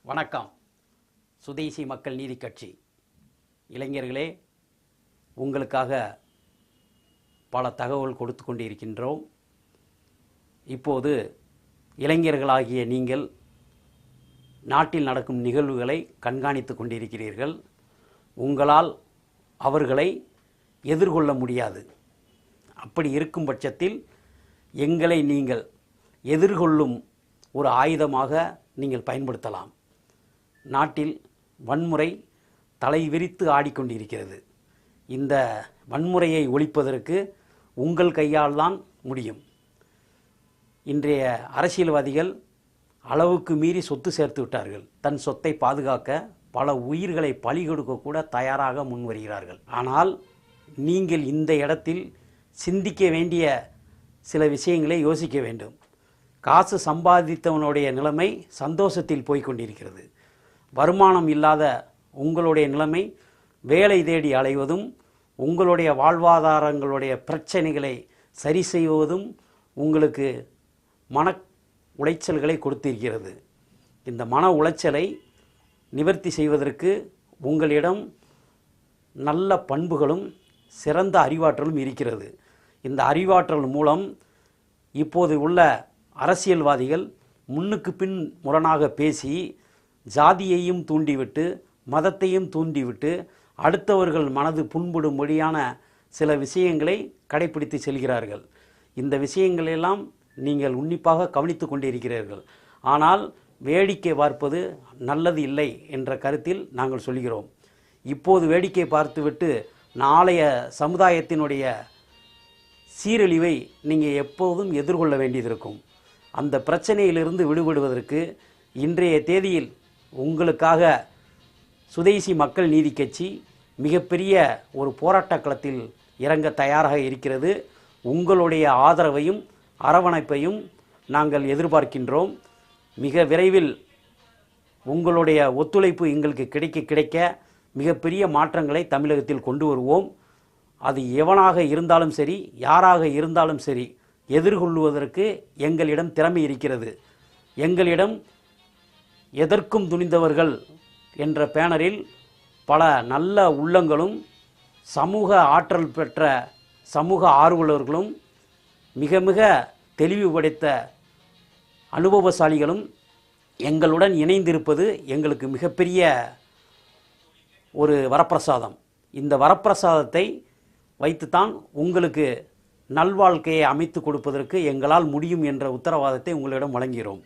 வணக்கம். சுதேசி மக்கள் நீதி கட்சி இளைஞர்களே, உங்களுக்காக பல தகவல் கொடுத்து கொண்டிருக்கின்றோம். இப்போது இளைஞர்களாகிய நீங்கள் நாட்டில் நடக்கும் நிகழ்வுகளை கண்காணித்து கொண்டிருக்கிறீர்கள். உங்களால் அவர்களை எதிர்கொள்ள முடியாது. அப்படி இருக்கும் பட்சத்தில் எங்களை நீங்கள் எதிர்கொள்ளும் ஒரு ஆயுதமாக நீங்கள் பயன்படுத்தலாம். நாட்டில் வன்முறை தலைவிரித்து ஆடிக்கொண்டிருக்கிறது. இந்த வன்முறையை ஒழிப்பதற்கு உங்கள் கையால் தான் முடியும். இன்றைய அரசியல்வாதிகள் அளவுக்கு மீறி சொத்து சேர்த்து விட்டார்கள். தன் சொத்தை பாதுகாக்க பல உயிர்களை பலி கொடுக்க கூட தயாராக முன்வருகிறார்கள். ஆனால் நீங்கள் இந்த இடத்தில் சிந்திக்க வேண்டிய சில விஷயங்களை யோசிக்க வேண்டும். காசு சம்பாதித்தவனுடைய நிலைமை சந்தோஷத்தில் போய்கொண்டிருக்கிறது. வருமானம் இல்லாத உங்களுடைய நிலைமை வேலை தேடி அலைவதும், உங்களுடைய வாழ்வாதாரங்களுடைய பிரச்சனைகளை சரி செய்வதும் உங்களுக்கு மன உளைச்சல்களை கொடுத்திருக்கிறது. இந்த மன உளைச்சலை நிவர்த்தி செய்வதற்கு உங்களிடம் நல்ல பண்புகளும் சிறந்த அறிவாற்றலும் இருக்கிறது. இந்த அறிவாற்றல் மூலம் இப்போது உள்ள அரசியல்வாதிகள் முன்னுக்கு பின் முரணாக பேசி ஜாதியையும் தூண்டிவிட்டு மதத்தையும் தூண்டிவிட்டு அடுத்தவர்கள் மனது புண்படும்படியான சில விஷயங்களை கடைப்பிடித்து செல்கிறார்கள். இந்த விஷயங்களெல்லாம் நீங்கள் உன்னிப்பாக கவனித்து கொண்டிருக்கிறீர்கள். ஆனால் வேடிக்கை பார்ப்பது நல்லது இல்லை என்ற கருத்தில் நாங்கள் சொல்கிறோம். இப்போது வேடிக்கை பார்த்துவிட்டு நாளைய சமுதாயத்தினுடைய சீரழிவை நீங்கள் எப்போதும் எதிர்கொள்ள வேண்டியது இருக்கும். அந்த பிரச்சனையிலிருந்து விடுபடுவதற்கு இன்றைய தேதியில் உங்களுக்காக சுதேசி மக்கள் நீதி கட்சி மிகப்பெரிய ஒரு போராட்ட களத்தில் இறங்க தயாராக இருக்கிறது. உங்களுடைய ஆதரவையும் அரவணைப்பையும் நாங்கள் எதிர்பார்க்கின்றோம். மிக விரைவில் உங்களுடைய ஒத்துழைப்பு எங்களுக்கு கிடைக்க மிகப்பெரிய மாற்றங்களை தமிழகத்தில் கொண்டு வருவோம். அது எவனாக இருந்தாலும் சரி, யாராக இருந்தாலும் சரி, எதிர்கொள்வதற்கு எங்களிடம் திறமை இருக்கிறது. எங்களிடம் எதற்கும் துணிந்தவர்கள் என்ற பேனரில் பல நல்ல உள்ளங்களும் சமூக ஆற்றல் பெற்ற சமூக ஆர்வலர்களும் மிக மிக தெளிவு படைத்த அனுபவசாலிகளும் எங்களுடன் இணைந்திருப்பது எங்களுக்கு மிகப்பெரிய ஒரு வரப்பிரசாதம். இந்த வரப்பிரசாதத்தை வைத்துத்தான் உங்களுக்கு நல்வாழ்க்கையை அமைத்து கொடுப்பதற்கு எங்களால் முடியும் என்ற உத்தரவாதத்தை உங்களிடம் வழங்குகிறோம்.